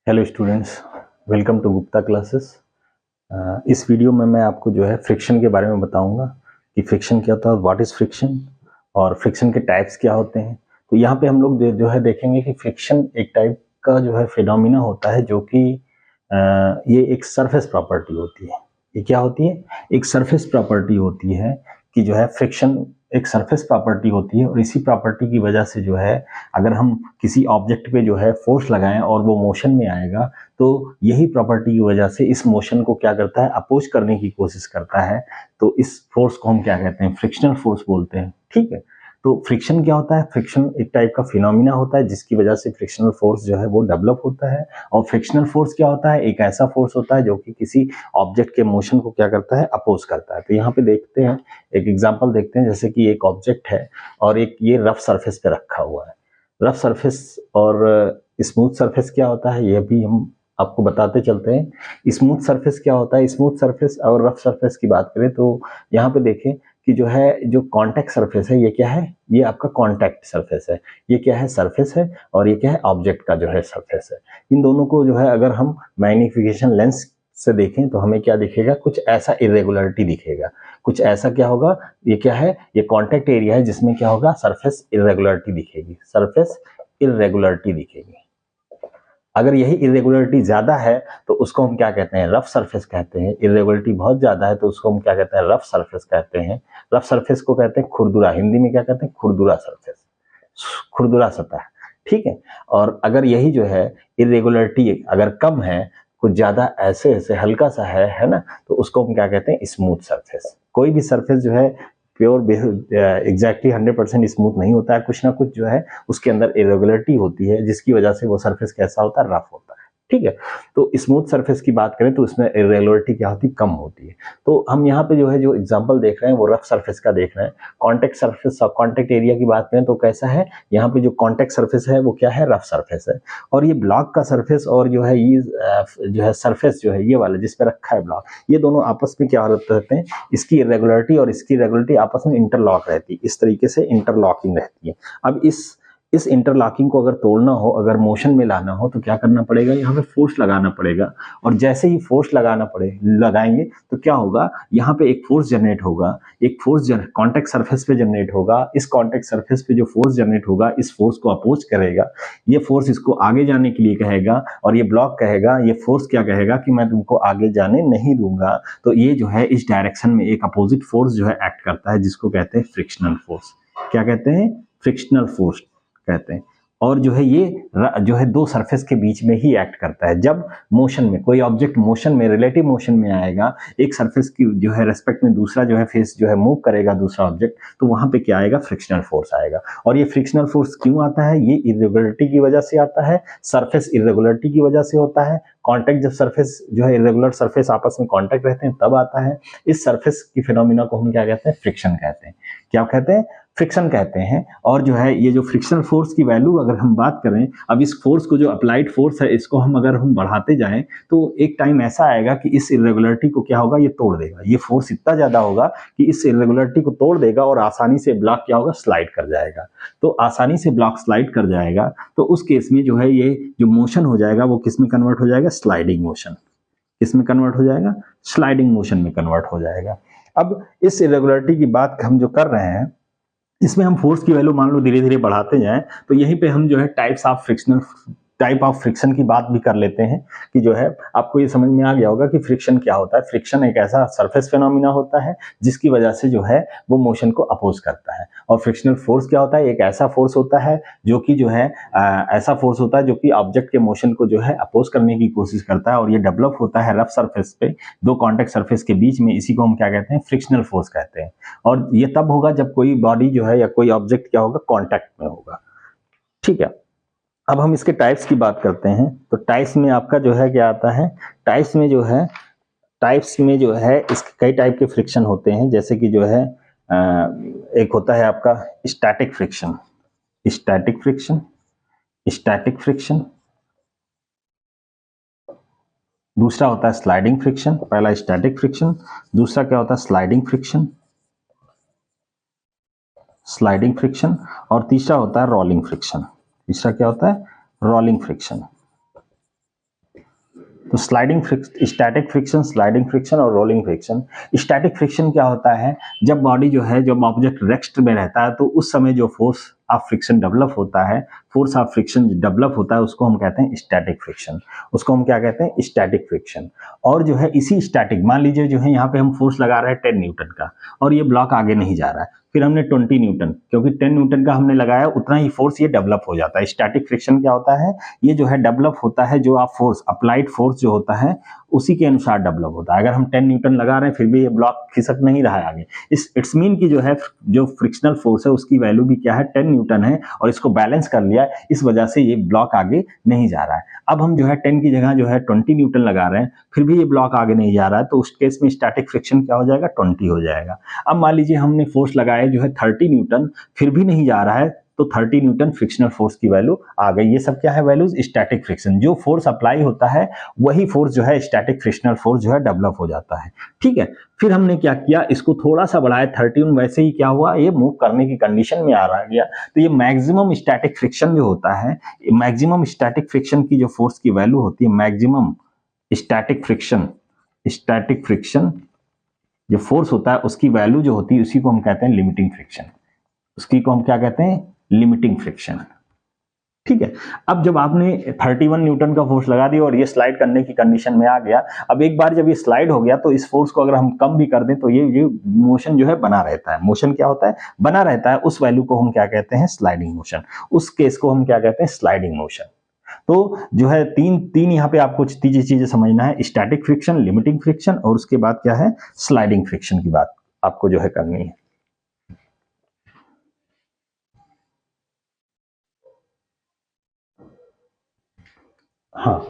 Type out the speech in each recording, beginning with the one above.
Hello students, welcome to Gupta classes. इस video में मैं आपको जो है फ्रिक्शन के बारे में बताऊंगा कि फ्रिक्शन क्या होता है, व्हाट इज फ्रिक्शन और फ्रिक्शन के टाइप्स क्या होते हैं। तो यहाँ पे हम लोग जो है देखेंगे कि फ्रिक्शन एक टाइप का जो है फिनोमिना होता है जो कि ये एक सरफेस प्रॉपर्टी होती है। ये क्या होती है? एक सरफेस प्रॉपर्टी होती है कि जो है फ्रिक्शन एक सरफेस प्रॉपर्टी होती है और इसी प्रॉपर्टी की वजह से जो है अगर हम किसी ऑब्जेक्ट पे जो है फोर्स लगाएं और वो मोशन में आएगा तो यही प्रॉपर्टी की वजह से इस मोशन को क्या करता है, अपोज करने की कोशिश करता है। तो इस फोर्स को हम क्या कहते हैं? फ्रिक्शनल फोर्स बोलते हैं। ठीक है, तो फ्रिक्शन क्या होता है? फ्रिक्शन एक टाइप का फिनोमिना होता है जिसकी वजह से फ्रिक्शनल फोर्स जो है वो डेवलप होता है। और फ्रिक्शनल फोर्स क्या होता है? एक ऐसा फोर्स होता है जो कि किसी ऑब्जेक्ट के मोशन को क्या करता है, अपोज करता है। तो यहाँ पे देखते हैं, एक एग्जांपल देखते हैं। जैसे कि एक ऑब्जेक्ट है और एक ये रफ सरफेस पे रखा हुआ है। रफ सरफेस और स्मूथ सरफेस क्या होता है ये भी हम आपको बताते चलते हैं। स्मूथ सरफेस क्या होता है? स्मूथ सरफेस और रफ सरफेस की बात करें तो यहाँ पे देखें कि जो है जो कॉन्टैक्ट सरफेस है ये क्या है? ये आपका कॉन्टैक्ट सरफेस है। ये क्या है? सरफेस है। और ये क्या है? ऑब्जेक्ट का जो है सरफेस है। इन दोनों को जो है अगर हम मैग्नीफिकेशन लेंस से देखें तो हमें क्या दिखेगा? कुछ ऐसा इरेगुलरिटी दिखेगा। कुछ ऐसा क्या होगा? ये क्या है? ये कॉन्टैक्ट एरिया है जिसमें क्या होगा? सरफेस इरेगुलरिटी दिखेगी। सरफेस इरेगुलरिटी दिखेगी। अगर यही इरेगुलरिटी ज्यादा है तो उसको हम क्या कहते हैं? रफ सरफेस कहते हैं। इरेगुलरिटी बहुत ज्यादा है तो उसको हम क्या कहते हैं? रफ सरफेस कहते हैं। रफ सरफेस को कहते हैं खुरदुरा। हिंदी में क्या कहते हैं? खुरदुरा सरफेस, खुरदुरा सतह। ठीक है। और अगर यही जो है इरेगुलरिटी अगर कम है, कुछ ज्यादा ऐसे ऐसे हल्का सा है ना, तो उसको हम क्या कहते हैं? Smooth surface. कोई भी सरफेस जो है प्योर एग्जैक्टली 100% स्मूथ नहीं होता है। कुछ ना कुछ जो है उसके अंदर इरेगुलरिटी होती है जिसकी वजह से वो सरफेस कैसा होता है? रफ होता है। ठीक है। तो स्मूथ सरफेस की बात करें तो उसमें इरेगुलरिटी क्या होती है? कम होती है। तो हम यहाँ पे जो है जो एग्जांपल देख रहे हैं वो रफ सरफेस का देख रहे हैं। कॉन्टैक्ट सरफेस, सब कॉन्टैक्ट एरिया की बात करें तो कैसा है? यहाँ पे जो कॉन्टैक्ट सरफेस है वो क्या है? रफ सरफेस है। और ये ब्लॉक का सरफेस और जो है ये जो है सरफेस जो है ये वाला जिस पे रखा है ब्लॉक, ये दोनों आपस में क्या रहते हैं? इसकी इरेगुलरिटी और इसकी इरेगुलरिटी आपस में इंटरलॉक रहती है। इस तरीके से इंटरलॉकिंग रहती है। अब इस इंटरलॉकिंग को अगर तोड़ना हो, अगर मोशन में लाना हो तो क्या करना पड़ेगा? यहाँ पे फोर्स लगाना पड़ेगा। और जैसे ही फोर्स लगाएंगे तो क्या होगा? यहाँ पे एक फोर्स जनरेट होगा। एक फोर्स कॉन्टैक्ट सरफेस पे जनरेट होगा। इस कॉन्टैक्ट सरफेस पे जो फोर्स जनरेट होगा इस फोर्स को अपोज करेगा। ये फोर्स इसको आगे जाने के लिए कहेगा और ये ब्लॉक कहेगा, ये फोर्स क्या कहेगा कि मैं तुमको आगे जाने नहीं दूंगा। तो ये जो है इस डायरेक्शन में एक अपोजिट फोर्स जो है एक्ट करता है जिसको कहते हैं फ्रिक्शनल फोर्स। क्या कहते हैं? फ्रिक्शनल फोर्स कहते हैं। और जो है ये जो है दो सरफेस के बीच में ही एक्ट करता है। जब मोशन में कोई ऑब्जेक्ट मोशन में, रिलेटिव मोशन में आएगा, एक सरफेस की जो है रेस्पेक्ट में दूसरा जो है फेस जो है मूव करेगा दूसरा ऑब्जेक्ट, तो वहां पे क्या आएगा? फ्रिक्शनल फोर्स आएगा। और ये फ्रिक्शनल फोर्स क्यों आता है? ये इरेगुलरिटी की वजह से आता है। सरफेस इरेगुलरिटी की वजह से होता है। कांटेक्ट, जब सरफेस जो है इरेगुलर सरफेस आपस में कांटेक्ट रहते हैं तब आता है। इस सरफेस की फिनोमिना को हम क्या कहते हैं? फ्रिक्शन कहते हैं। क्या कहते हैं? फ्रिक्शन कहते हैं। और जो है ये जो फ्रिक्शनल फोर्स की वैल्यू अगर हम बात करें, अब इस फोर्स को जो अप्लाइड फोर्स है इसको हम अगर हम बढ़ाते जाएं तो एक टाइम ऐसा आएगा कि इस इरेगुलरिटी को क्या होगा? ये तोड़ देगा। ये फोर्स इतना ज्यादा होगा कि इस इरेगुलरिटी को तोड़ देगा और आसानी से ब्लॉक क्या होगा? स्लाइड कर जाएगा। तो आसानी से ब्लॉक स्लाइड कर जाएगा तो उस केस में जो है ये जो मोशन हो जाएगा वो किस में कन्वर्ट हो जाएगा? Sliding motion. किस में कन्वर्ट हो जाएगा? स्लाइडिंग मोशन में कन्वर्ट हो जाएगा। अब इस इरेगुलरिटी की बात हम जो कर रहे हैं इसमें हम फोर्स की वैल्यू मान लो धीरे धीरे बढ़ाते जाएं तो यहीं पे हम जो है टाइप ऑफ फ्रिक्शन की बात भी कर लेते हैं कि जो है आपको ये समझ में आ गया होगा कि फ्रिक्शन क्या होता है। फ्रिक्शन एक ऐसा सरफेस फिनोमिना होता है जिसकी वजह से जो है वो मोशन को अपोज करता है। और फ्रिक्शनल फोर्स क्या होता है? एक ऐसा फोर्स होता है जो कि जो है ऐसा फोर्स होता है जो कि ऑब्जेक्ट के मोशन को जो है अपोज करने की कोशिश करता है और ये डेवलप होता है रफ सरफेस पे, दो कॉन्टेक्ट सरफेस के बीच में। इसी को हम क्या कहते हैं? फ्रिक्शनल फोर्स कहते हैं। और ये तब होगा जब कोई बॉडी जो है या कोई ऑब्जेक्ट क्या होगा? कॉन्टैक्ट में होगा। ठीक है। अब हम इसके टाइप्स की बात करते हैं तो टाइप्स में आपका जो है क्या आता है? टाइप्स में जो है इसके कई टाइप के फ्रिक्शन होते हैं। जैसे कि जो है एक होता है आपका static friction. Static friction, static friction. दूसरा होता है स्लाइडिंग फ्रिक्शन। पहला स्टैटिक फ्रिक्शन, दूसरा क्या होता है? Sliding friction, sliding friction. और तीसरा होता है रोलिंग फ्रिक्शन। तीसरा क्या होता है? Rolling friction. तो स्टैटिक फ्रिक्शन, स्लाइडिंग फ्रिक्शन और रोलिंग फ्रिक्शन। स्टैटिक फ्रिक्शन क्या होता है, जब बॉडी जो है, जब ऑब्जेक्ट रेस्ट में रहता है तो उस समय जो फोर्स ऑफ फ्रिक्शन डेवलप होता है, फोर्स ऑफ फ्रिक्शन डेवलप होता है, उसको हम कहते हैं स्टैटिक फ्रिक्शन। उसको हम क्या कहते हैं, स्टैटिक फ्रिक्शन। और जो है इसी स्टैटिक, मान लीजिए जो है यहाँ पे हम फोर्स लगा रहे हैं 10 न्यूटन का और ये ब्लॉक आगे नहीं जा रहा है, फिर हमने 20 न्यूटन, क्योंकि 10 न्यूटन का हमने लगाया उतना ही फोर्स ये डेवलप हो जाता है। स्टैटिक फ्रिक्शन क्या होता है, ये जो है डेवलप होता है, जो आप फोर्स अप्लाइड फोर्स जो होता है उसी के अनुसार डेवलप होता है। अगर हम 10 न्यूटन लगा रहे हैं फिर भी ये ब्लॉक खिसक नहीं रहा है आगे, इट्स मीन की जो है जो फ्रिक्शनल फोर्स है उसकी वैल्यू भी क्या है, 10 न्यूटन है और इसको बैलेंस कर लिया, इस वजह से ये ब्लॉक आगे नहीं जा रहा है। अब हम जो है 10 की जगह जो है 20 न्यूटन लगा रहे हैं, फिर भी ये ब्लॉक आगे नहीं जा रहा है, तो उस केस में स्टैटिक फ्रिक्शन क्या हो जाएगा, 20 हो जाएगा। अब मान लीजिए हमने फोर्स लगाया जो है 30 न्यूटन, फिर भी नहीं जा रहा है, तो 30 न्यूटन फ्रिक्शनल फोर्स की वैल्यू आ गई। ये सब क्या है, वैल्यूज स्टैटिक फ्रिक्शन। जो फोर्स अप्लाई होता है वही फोर्स जो है स्टैटिक फ्रिक्शनल फोर्स जो है डेवलप हो जाता है। ठीक है, फिर हमने क्या किया, इसको थोड़ा सा बढ़ाया 31, वैसे ही क्या हुआ, ये मूव करने की कंडीशन में आ रहा गया। तो ये मैक्सिमम स्टैटिक फ्रिक्शन जो होता है, मैक्सिमम स्टैटिक फ्रिक्शन की जो फोर्स की वैल्यू होती है, मैक्सिमम स्टैटिक फ्रिक्शन जो फोर्स होता है उसकी वैल्यू जो होती है उसी को हम कहते हैं लिमिटिंग फ्रिक्शन। उसकी को हम क्या कहते हैं, लिमिटिंग फ्रिक्शन। ठीक है, अब जब आपने 31 न्यूटन का फोर्स लगा दिया और ये स्लाइड करने की कंडीशन में आ गया, अब एक बार जब ये स्लाइड हो गया तो इस फोर्स को अगर हम कम भी कर दें तो ये मोशन जो है बना रहता है। मोशन क्या होता है, बना रहता है। उस वैल्यू को हम क्या कहते हैं, स्लाइडिंग मोशन। उस केस को हम क्या कहते हैं, स्लाइडिंग मोशन। तो जो है तीन यहाँ पे आपको चीजें समझना है, स्टैटिक फ्रिक्शन, लिमिटिंग फ्रिक्शन और उसके बाद क्या है, स्लाइडिंग फ्रिक्शन की बात आपको जो है करनी है। हाँ,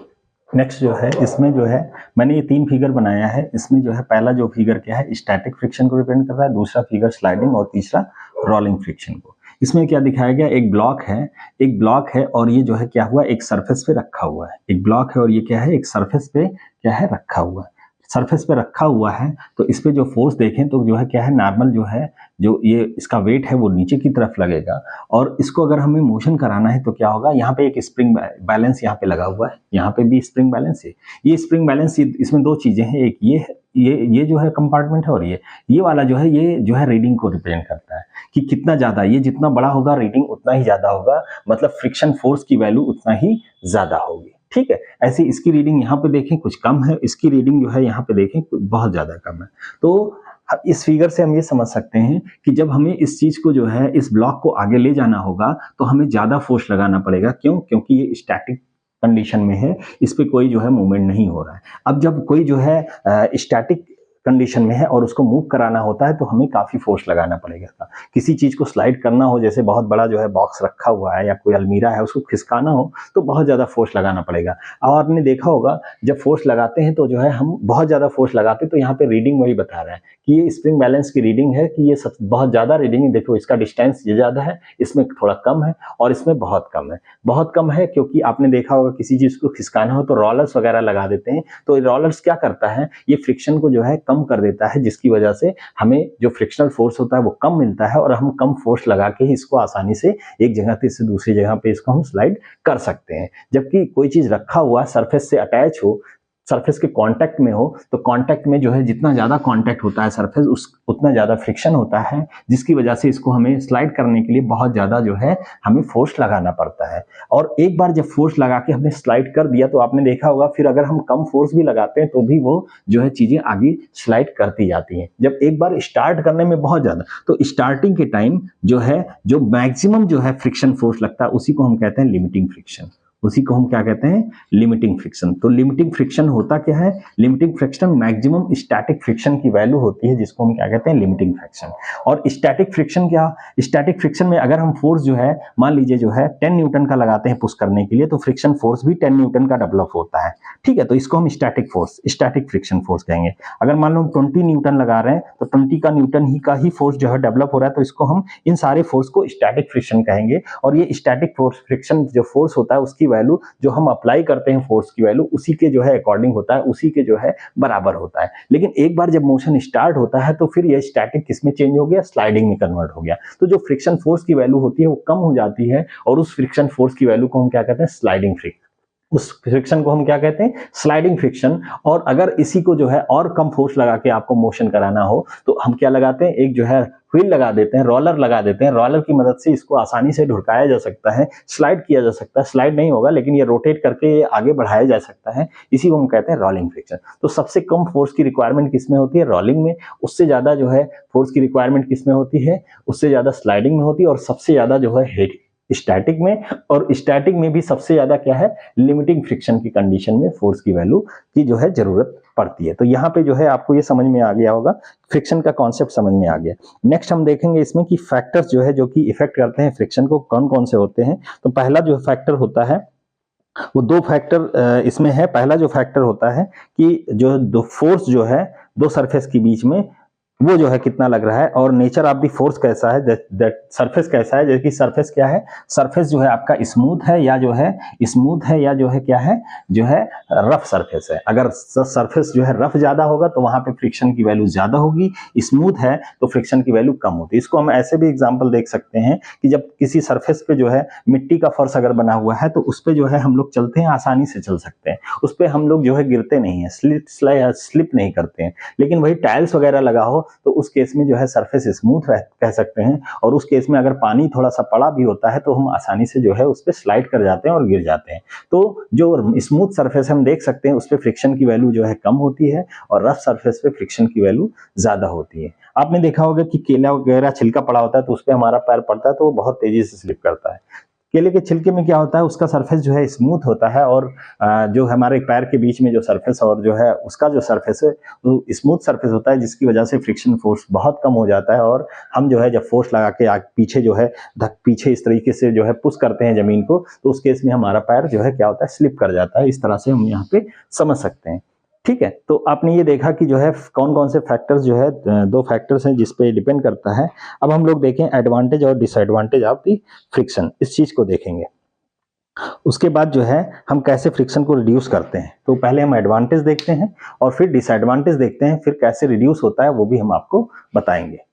नेक्स्ट जो है, इसमें जो है मैंने ये 3 फिगर बनाया है। इसमें जो है पहला जो फिगर क्या है, स्टैटिक फ्रिक्शन को रिप्रेजेंट कर रहा है, दूसरा फिगर स्लाइडिंग और तीसरा रोलिंग फ्रिक्शन को। इसमें क्या दिखाया गया, एक ब्लॉक है और ये जो है क्या हुआ, एक सरफेस पे रखा हुआ है। एक ब्लॉक है और ये क्या है, एक सरफेस पे क्या है, रखा हुआ है। सरफेस पे रखा हुआ है तो इस पे जो फोर्स देखें तो जो है क्या है, नॉर्मल जो है, जो ये इसका वेट है वो नीचे की तरफ लगेगा। और इसको अगर हमें मोशन कराना है तो क्या होगा, यहाँ पे एक स्प्रिंग बैलेंस यहाँ पे लगा हुआ है, यहाँ पे भी स्प्रिंग बैलेंस है। ये स्प्रिंग बैलेंस, इसमें 2 चीजें हैं, एक ये है, ये जो है कंपार्टमेंट है, और ये वाला जो है, ये जो है रीडिंग को रिप्रेजेंट करता है कि कितना ज्यादा, ये जितना बड़ा होगा रीडिंग उतना ही ज्यादा होगा, मतलब फ्रिक्शन फोर्स की वैल्यू उतना ही ज्यादा होगी। ठीक है, ऐसे इसकी रीडिंग यहाँ पे देखें कुछ कम है, इसकी रीडिंग जो है यहाँ पे देखें बहुत ज्यादा कम है। तो इस फिगर से हम ये समझ सकते हैं कि जब हमें इस चीज को जो है, इस ब्लॉक को आगे ले जाना होगा तो हमें ज्यादा फोर्स लगाना पड़ेगा। क्यों, क्योंकि ये स्टैटिक कंडीशन में है, इस पे कोई जो है मूवमेंट नहीं हो रहा है। अब जब कोई जो है स्टैटिक कंडीशन में है और उसको मूव कराना होता है तो हमें काफी फोर्स लगाना पड़ेगा। किसी चीज को स्लाइड करना हो, जैसे बहुत बड़ा जो है बॉक्स रखा हुआ है या कोई अलमीरा है, उसको खिसकाना हो तो बहुत ज्यादा फोर्स लगाना पड़ेगा। और आपने देखा होगा जब फोर्स लगाते हैं तो जो है हम बहुत ज्यादा फोर्स लगाते हैं तो यहाँ पे रीडिंग वही बता रहा है कि ये स्प्रिंग बैलेंस की रीडिंग है कि ये सब बहुत ज्यादा रीडिंग है। देखो इसका डिस्टेंस ये ज्यादा है, इसमें थोड़ा कम है और इसमें बहुत कम है। बहुत कम है क्योंकि आपने देखा होगा किसी चीज को खिसकाना हो तो रोलर्स वगैरह लगा देते हैं, तो रोलर्स क्या करता है, ये फ्रिक्शन को जो है कम कर देता है, जिसकी वजह से हमें जो फ्रिक्शनल फोर्स होता है वो कम मिलता है और हम कम फोर्स लगा के ही इसको आसानी से एक जगह से दूसरी जगह पे इसको हम स्लाइड कर सकते हैं। जबकि कोई चीज रखा हुआ सरफेस से अटैच हो, सरफेस के कांटेक्ट में हो, तो कांटेक्ट में जो है जितना ज्यादा कांटेक्ट होता है सरफेस उतना ज्यादा फ्रिक्शन होता है, जिसकी वजह से इसको हमें स्लाइड करने के लिए बहुत ज्यादा जो है हमें फोर्स लगाना पड़ता है। और एक बार जब फोर्स लगा के हमने स्लाइड कर दिया तो आपने देखा होगा फिर अगर हम कम फोर्स भी लगाते हैं तो भी वो जो है चीजें आगे स्लाइड करती जाती हैं। जब एक बार स्टार्ट करने में बहुत ज्यादा, तो स्टार्टिंग के टाइम जो है जो मैक्सिमम जो है फ्रिक्शन फोर्स लगता है उसी को हम कहते हैं लिमिटिंग फ्रिक्शन। उसी को हम क्या कहते हैं, लिमिटिंग फ्रिक्शन। तो लिमिटिंग फ्रिक्शन होता क्या है, limiting friction maximum static friction की वैल्यू होती है, जिसको हम क्या कहते हैं, लिमिटिंग फ्रिक्शन। और स्टैटिक फ्रिक्शन क्या, स्टैटिक फ्रिक्शन में अगर हम फोर्स जो है मान लीजिए जो है 10 न्यूटन का लगाते हैं पुश करने के लिए, तो फ्रिक्शन फोर्स भी 10 न्यूटन का डेवलप होता है। ठीक है, तो इसको हम static force, static friction force कहेंगे। अगर मान लो हम 20 न्यूटन लगा रहे हैं तो 20 का न्यूटन ही का ही फोर्स जो है डेवलप हो रहा है, तो इसको हम इन सारे फोर्स को स्टैटिक फ्रिक्शन कहेंगे। और ये स्टैटिक फोर्स फ्रिक्शन जो फोर्स होता है उसकी वैल्यू जो हम अप्लाई करते हैं फोर्स की वैल्यू उसी के जो है अकॉर्डिंग होता है, उसी के जो है बराबर होता है। लेकिन एक बार जब मोशन स्टार्ट होता है तो फिर ये स्टैटिक किसमें चेंज हो गया, स्लाइडिंग में कन्वर्ट हो गया। तो जो फ्रिक्शन फोर्स की वैल्यू होती है वो कम हो जाती है और उस फ्रिक्शन फोर्स की वैल्यू को हम क्या कहते हैं, स्लाइडिंग उस फ्रिक्शन को हम क्या कहते हैं, स्लाइडिंग फ्रिक्शन। और अगर इसी को जो है और कम फोर्स लगा के आपको मोशन कराना हो तो हम क्या लगाते हैं, एक जो है व्हील लगा देते हैं, रोलर लगा देते हैं। रोलर की मदद से इसको आसानी से ढुकाया जा सकता है, स्लाइड किया जा सकता है। स्लाइड नहीं होगा लेकिन ये रोटेट करके ये आगे बढ़ाया जा सकता है। इसी को हम कहते हैं रोलिंग फ्रिक्शन। तो सबसे कम फोर्स की रिक्वायरमेंट किसमें होती है, रोलिंग में। उससे ज्यादा जो है फोर्स की रिक्वायरमेंट किसमें होती है, उससे ज्यादा स्लाइडिंग में होती है। और सबसे ज्यादा जो है स्टैटिक में। और स्टैटिक में भी सबसे ज्यादा क्या है, लिमिटिंग फ्रिक्शन की कंडीशन में फोर्स की वैल्यू की जो है जरूरत पड़ती है। तो यहाँ पे जो है आपको ये समझ में आ गया होगा, फ्रिक्शन का कॉन्सेप्ट समझ में आ गया। नेक्स्ट हम देखेंगे इसमें कि फैक्टर्स जो है जो कि इफेक्ट करते हैं फ्रिक्शन को, कौन कौन से होते हैं। तो पहला जो फैक्टर होता है वो दो फैक्टर इसमें है। पहला जो फैक्टर होता है कि जो दो फोर्स जो है दो सरफेस के बीच में वो जो है कितना लग रहा है, और नेचर ऑफ द फोर्स कैसा है, दैट सरफेस कैसा है। जैसे कि सरफेस क्या है, सरफेस जो है आपका स्मूथ है या जो है स्मूथ है या जो है क्या है, जो है रफ सरफेस है। अगर सरफेस जो है रफ ज्यादा होगा तो वहां पे फ्रिक्शन की वैल्यू ज्यादा होगी, स्मूथ है तो फ्रिक्शन की वैल्यू कम होती है। इसको हम ऐसे भी एग्जांपल देख सकते हैं कि जब किसी सरफेस पे जो है मिट्टी का फर्श अगर बना हुआ है तो उस पे जो है हम लोग चलते हैं, आसानी से चल सकते हैं, उस पे हम लोग जो है गिरते नहीं है, स्लिप नहीं करते हैं। लेकिन वही टाइल्स वगैरह लगा हो तो उस केस में जो है सरफेस स्मूथ कह सकते हैं। और उस केस में अगर पानी थोड़ा सा पड़ा भी होता है तो हम आसानी से जो है उस पर स्लाइड कर जाते हैं और गिर जाते हैं। तो जो स्मूथ सरफेस हम देख सकते हैं उस पर फ्रिक्शन की वैल्यू जो है कम होती है, और रफ सरफेस पे फ्रिक्शन की वैल्यू ज्यादा होती है। आपने देखा होगा कि केला वगैरह छिलका पड़ा होता है तो उस पर हमारा पैर पड़ता है तो वो बहुत तेजी से स्लिप करता है। केले के छिलके में क्या होता है, उसका सरफेस जो है स्मूथ होता है, और जो हमारे पैर के बीच में जो सरफेस और जो है उसका जो सरफेस है वो स्मूथ सरफेस होता है, जिसकी वजह से फ्रिक्शन फोर्स बहुत कम हो जाता है। और हम जो है जब फोर्स लगा के पीछे जो है पीछे इस तरीके से जो है पुश करते हैं जमीन को, तो उस केस में हमारा पैर जो है क्या होता है, स्लिप कर जाता है। इस तरह से हम यहाँ पे समझ सकते हैं। ठीक है, तो आपने ये देखा कि जो है कौन कौन से फैक्टर्स जो है, दो फैक्टर्स हैं जिस पे डिपेंड करता है। अब हम लोग देखें एडवांटेज और डिसएडवांटेज ऑफ दी फ्रिक्शन, इस चीज को देखेंगे। उसके बाद जो है हम कैसे फ्रिक्शन को रिड्यूस करते हैं। तो पहले हम एडवांटेज देखते हैं और फिर डिसएडवांटेज देखते हैं, फिर कैसे रिड्यूस होता है वो भी हम आपको बताएंगे।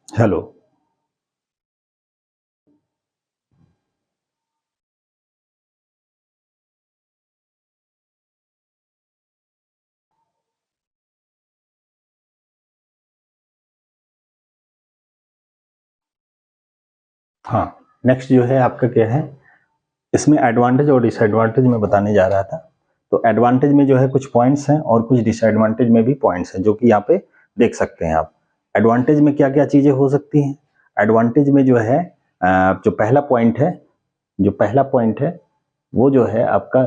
हेलो। हाँ, नेक्स्ट जो है आपका क्या है, इसमें एडवांटेज और डिसएडवांटेज में बताने जा रहा था। तो एडवांटेज में जो है कुछ पॉइंट्स हैं और कुछ डिसएडवांटेज में भी पॉइंट्स हैं, जो कि यहाँ पे देख सकते हैं आप। एडवांटेज में क्या क्या चीजें हो सकती हैं। एडवांटेज में जो है जो पहला पॉइंट है वो जो है आपका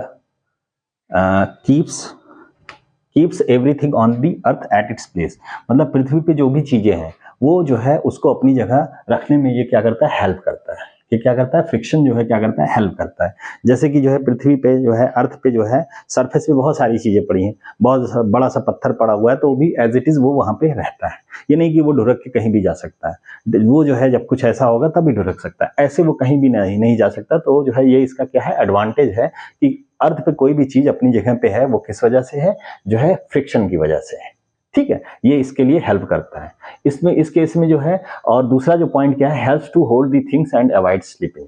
keeps everything on the earth at its place. मतलब पृथ्वी पे जो भी चीजें हैं वो जो है उसको अपनी जगह रखने में ये क्या करता है, हेल्प करता है। ये क्या करता है, फ्रिक्शन जो है क्या करता है, हेल्प करता है। जैसे कि जो है पृथ्वी पे जो है, अर्थ पे जो है सरफेस पे बहुत सारी चीजें पड़ी हैं, बहुत बड़ा सा पत्थर पड़ा हुआ है, तो वो भी एज इट इज वो वहां पे रहता है। ये नहीं कि वो ढुरक के कहीं भी जा सकता है। वो जो है जब कुछ ऐसा होगा तभी ढुरक सकता है, ऐसे वो कहीं भी नहीं जा सकता। तो जो है ये इसका क्या है, एडवांटेज है कि अर्थ पे कोई भी चीज अपनी जगह पे है, वो किस वजह से है, जो है फ्रिक्शन की वजह से है। ठीक है, ये इसके लिए हेल्प करता है इसमें, इस केस में जो है। और दूसरा जो पॉइंट क्या है, helps to hold the things and avoid slipping.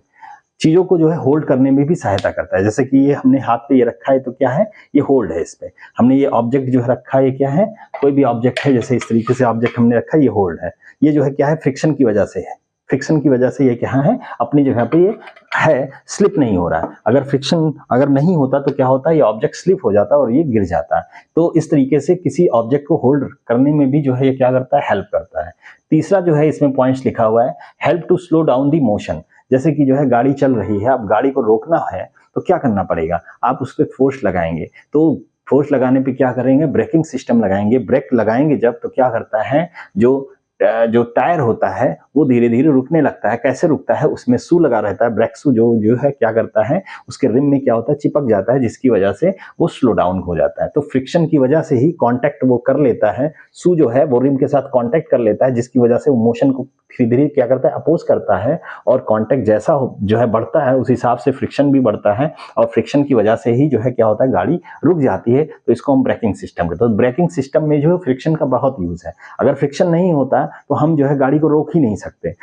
चीजों को जो है होल्ड करने में भी सहायता करता है। जैसे कि ये हमने हाथ पे ये रखा है, तो क्या है, ये होल्ड है। इस पे हमने ये ऑब्जेक्ट जो है रखा है, ये क्या है, कोई भी ऑब्जेक्ट है, जैसे इस तरीके से ऑब्जेक्ट हमने रखा है, ये होल्ड है। ये जो है क्या है, फ्रिक्शन की वजह से है। फ्रिक्शन की वजह से ये क्या है, अपनी जगह पे ये है, स्लिप नहीं हो रहा है। अगर फ्रिक्शन अगर नहीं होता तो क्या होता है, ये ऑब्जेक्ट स्लिप हो जाता है और ये गिर जाता है। तो इस तरीके से किसी ऑब्जेक्ट को होल्ड करने में भी जो है ये क्या करता है, हेल्प करता है। तीसरा जो है इसमें पॉइंट्स लिखा हुआ है, help to slow down the motion. जैसे कि जो है गाड़ी चल रही है, अब गाड़ी को रोकना है तो क्या करना पड़ेगा, आप उस पर फोर्स लगाएंगे। तो फोर्स लगाने पे क्या करेंगे, ब्रेकिंग सिस्टम लगाएंगे। ब्रेक लगाएंगे जब, तो क्या करता है, जो जो टायर होता है वो धीरे धीरे रुकने लगता है। कैसे रुकता है, उसमें शू लगा रहता है, ब्रेक शू जो है क्या करता है, उसके रिम में क्या होता है, चिपक जाता है, जिसकी वजह से वो स्लो डाउन हो जाता है। तो फ्रिक्शन की वजह से ही कांटेक्ट वो कर लेता है, शू जो है वो रिम के साथ कांटेक्ट कर लेता है, जिसकी वजह से वो मोशन को धीरे धीरे क्या करता है, अपोज करता है, और कांटेक्ट जैसा जो है बढ़ता है उस हिसाब से फ्रिक्शन भी बढ़ता है, और फ्रिक्शन की वजह से ही जो है क्या होता है, गाड़ी रुक जाती है। तो इसको हम ब्रेकिंग सिस्टम कहते हैं। तो ब्रेकिंग सिस्टम में जो है फ्रिक्शन का बहुत यूज है। अगर फ्रिक्शन नहीं होता तो हम जो है गाड़ी को रोक ही नहीं सकते,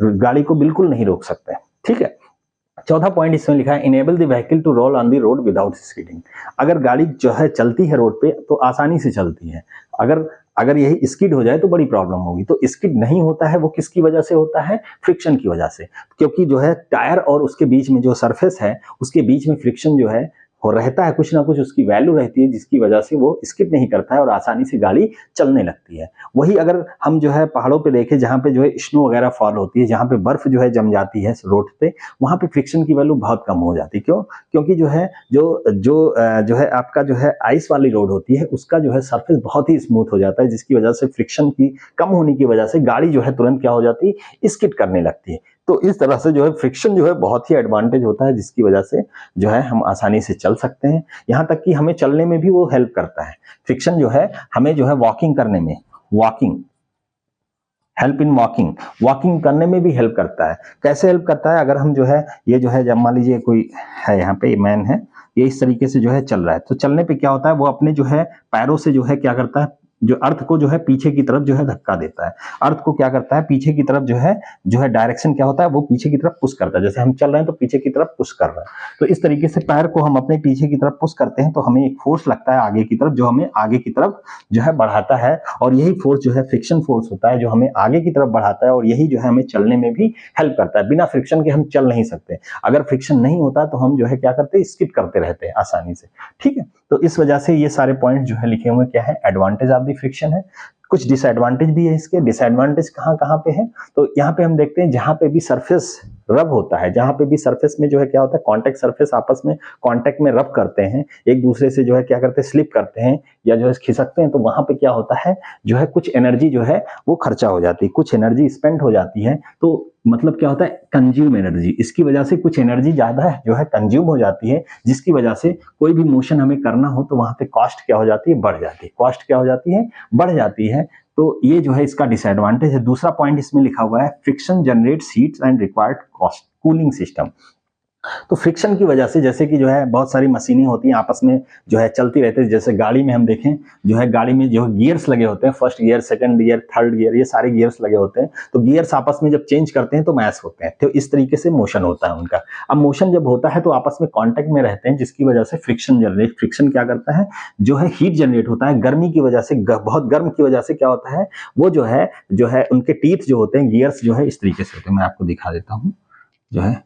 गाड़ी को बिल्कुल नहीं रोक सकते। ठीक है। चौथा पॉइंट इसमें लिखा है, enable the vehicle to roll on the road without skidding. अगर गाड़ी जो है चलती है रोड पे तो आसानी से चलती है, अगर यही स्किड हो जाए तो बड़ी प्रॉब्लम होगी। तो स्किड नहीं होता है वो किसकी वजह से होता है, फ्रिक्शन की वजह से, क्योंकि जो है टायर और उसके बीच में जो सरफेस है उसके बीच में फ्रिक्शन जो है हो रहता है, कुछ ना कुछ उसकी वैल्यू रहती है, जिसकी वजह से वो स्किड नहीं करता है और आसानी से गाड़ी चलने लगती है। वही अगर हम जो है पहाड़ों पे देखें, जहाँ पे जो है स्नो वगैरह फॉल होती है, जहाँ पे बर्फ जो है जम जाती है रोड पे, वहाँ पे फ्रिक्शन की वैल्यू बहुत कम हो जाती है। क्यों? क्योंकि जो है आपका जो है आइस वाली रोड होती है, उसका जो है सरफेस बहुत ही स्मूथ हो जाता है, जिसकी वजह से फ्रिक्शन की कम होने की वजह से गाड़ी जो है तुरंत क्या हो जाती है, स्किड करने लगती है। तो इस तरह से जो है फ्रिक्शन जो है बहुत ही एडवांटेज होता है, जिसकी वजह से जो है हम आसानी से चल सकते हैं। यहाँ तक कि हमें चलने में भी वो हेल्प करता है। फ्रिक्शन जो है हमें जो है वॉकिंग करने में, हेल्प इन वॉकिंग करने में भी हेल्प करता है। कैसे हेल्प करता है? अगर हम जो है ये जो है, जब मान लीजिए कोई है यहाँ पे मैन है, ये इस तरीके से जो है चल रहा है, तो चलने पे क्या होता है, वो अपने जो है पैरों से जो है क्या करता है, जो अर्थ को जो है पीछे की तरफ जो है धक्का देता है। अर्थ को क्या करता है, पीछे की तरफ जो है डायरेक्शन क्या होता है, वो पीछे की तरफ पुश करता है। जैसे हम चल रहे हैं तो पीछे की तरफ पुश कर रहा है, तो इस तरीके से पैर को हम अपने पीछे की तरफ पुश करते हैं तो हमें एक फोर्स लगता है आगे की तरफ, जो हमें आगे की तरफ जो है बढ़ाता है, और यही फोर्स जो है फ्रिक्शन फोर्स होता है, जो हमें आगे की तरफ बढ़ाता है, और यही जो है हमें चलने में भी हेल्प करता है। बिना फ्रिक्शन के हम चल नहीं सकते। अगर फ्रिक्शन नहीं होता तो हम जो है क्या करते हैं, स्किड करते रहते हैं आसानी से। ठीक है। तो इस वजह से ये सारे पॉइंट जो है लिखे हुए क्या है, एडवांटेज ऑफ द फ्रिक्शन है। कुछ डिसएडवांटेज भी है इसके। डिसएडवांटेज कहाँ कहाँ पे है, तो यहाँ पे हम देखते हैं, जहां पे भी सरफेस रब होता है, जहां पे भी सरफेस में जो है क्या होता है, कांटेक्ट सरफेस आपस में कांटेक्ट में रब करते हैं, एक दूसरे से जो है क्या करते हैं, स्लिप करते हैं या जो है खिसकते हैं, तो वहां पे क्या होता है, जो है कुछ एनर्जी जो है वो खर्चा हो जाती है, कुछ एनर्जी स्पेंड हो जाती है। तो मतलब क्या होता है, कंज्यूम एनर्जी। इसकी वजह से कुछ एनर्जी ज्यादा जो है कंज्यूम हो जाती है, जिसकी वजह से कोई भी मोशन हमें करना हो तो वहां पे कॉस्ट क्या हो जाती है, बढ़ जाती है। कॉस्ट क्या हो जाती है, बढ़ जाती है। तो ये जो है इसका डिसएडवांटेज है। दूसरा पॉइंट इसमें लिखा हुआ है, friction generates heat and required cost cooling system. तो फ्रिक्शन की वजह से, जैसे कि जो है बहुत सारी मशीनें होती हैं आपस में जो है चलती रहती है, जैसे गाड़ी में हम देखें, जो है गाड़ी में जो गियर्स लगे होते हैं, first gear, second gear, third gear, ये सारे गियर्स लगे होते हैं। तो गियर्स आपस में जब चेंज करते हैं तो मैश होते हैं, तो इस तरीके से मोशन होता है उनका। अब मोशन जब होता है तो आपस में कॉन्टेक्ट में रहते हैं, जिसकी वजह से फ्रिक्शन क्या करता है, जो है हीट जनरेट होता है गर्मी की वजह से, बहुत गर्म की वजह से क्या होता है, वो जो है उनके टीथ जो होते हैं, गियर्स जो है इस तरीके से होते हैं। मैं आपको दिखा देता हूँ, जो है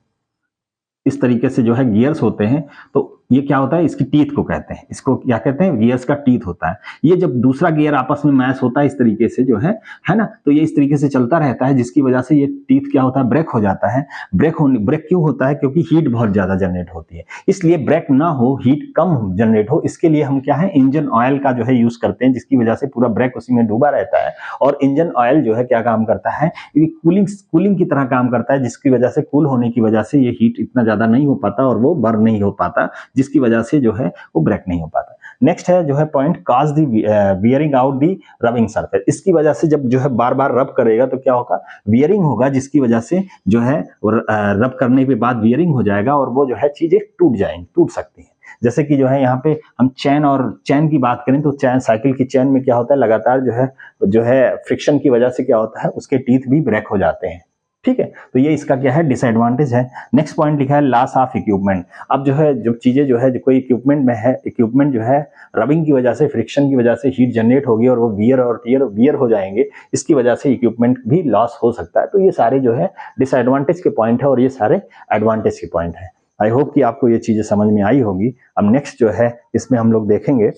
इस तरीके से जो है गियर्स होते हैं। तो ये क्या होता है, इसकी टीथ को कहते हैं, इसको क्या कहते हैं, गियर्स का टीथ होता है। ये जब दूसरा गियर आपस में मैच होता है इस तरीके से जो है ना, तो ये इस तरीके से चलता रहता है, जिसकी वजह से ये टीथ क्या होता है, ब्रेक हो जाता है। ब्रेक क्यों होता है, क्योंकि हीट बहुत ज्यादा जनरेट होती है, इसलिए ब्रेक ना हो, हीट कम जनरेट हो, इसके लिए हम क्या है, इंजन ऑयल का जो है यूज करते हैं, जिसकी वजह से पूरा ब्रेक उसी में डूबा रहता है। और इंजन ऑयल जो है क्या काम करता है, कूलिंग की तरह काम करता है, जिसकी वजह से कूल होने की वजह से ये हीट इतना ज्यादा नहीं हो पाता और वो बर्न नहीं हो पाता, जिसकी वजह से जो है वो ब्रेक नहीं हो पाता। नेक्स्ट है जो है point, cause the wearing out the rubbing surface. इसकी वजह से जब जो है बार बार रब करेगा तो क्या होगा, वियरिंग होगा, जिसकी वजह से जो है रब करने के बाद वियरिंग हो जाएगा और वो जो है चीजें टूट सकती हैं। जैसे कि जो है यहाँ पे हम चैन की बात करें तो साइकिल की चैन में क्या होता है, लगातार जो है फ्रिक्शन की वजह से क्या होता है, उसके टीथ भी ब्रेक हो जाते हैं। ठीक है। तो ये इसका क्या है, डिसएडवांटेज है। नेक्स्ट पॉइंट लिखा है, लॉस ऑफ इक्विपमेंट। अब जो है जो चीजें जो है कोई इक्विपमेंट में है, इक्विपमेंट जो है रबिंग की वजह से, फ्रिक्शन की वजह से हीट जनरेट होगी और वो वियर हो जाएंगे, इसकी वजह से इक्विपमेंट भी लॉस हो सकता है। तो ये सारे जो है डिसएडवांटेज के पॉइंट है और ये सारे एडवांटेज के पॉइंट है। आई होप कि आपको ये चीजें समझ में आई होगी। अब नेक्स्ट जो है इसमें हम लोग देखेंगे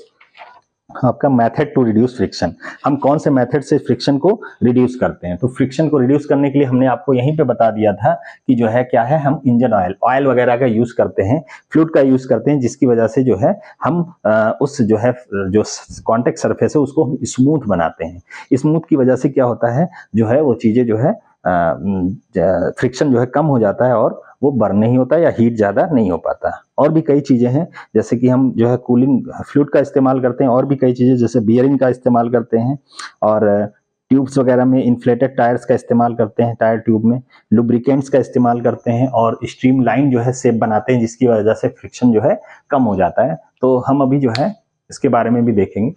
आपका मेथड टू रिड्यूस फ्रिक्शन, हम कौन से मेथड से फ्रिक्शन को रिड्यूस करते हैं। तो फ्रिक्शन को रिड्यूस करने के लिए हमने आपको यहीं पे बता दिया था कि जो है क्या है, हम इंजन ऑयल वगैरह का यूज करते हैं, फ्लूइड का यूज करते हैं, जिसकी वजह से जो है हम उस जो है जो कॉन्टेक्ट सरफेस है उसको हम स्मूथ बनाते हैं। स्मूथ की वजह से क्या होता है, जो है वो चीजें जो है फ्रिक्शन जो है कम हो जाता है और वो बर्न नहीं होता या हीट ज्यादा नहीं हो पाता। और भी कई चीजें हैं, जैसे कि हम जो है कूलिंग फ्लूइड का इस्तेमाल करते हैं, और भी कई चीजें जैसे बियरिंग का इस्तेमाल करते हैं, और ट्यूब्स वगैरह में इन्फ्लेटेड टायर्स का इस्तेमाल करते हैं, टायर ट्यूब में लुब्रिकेंट्स का इस्तेमाल करते हैं, और स्ट्रीम लाइन जो है शेप बनाते हैं, जिसकी वजह से फ्रिक्शन जो है कम हो जाता है। तो हम अभी जो है इसके बारे में भी देखेंगे।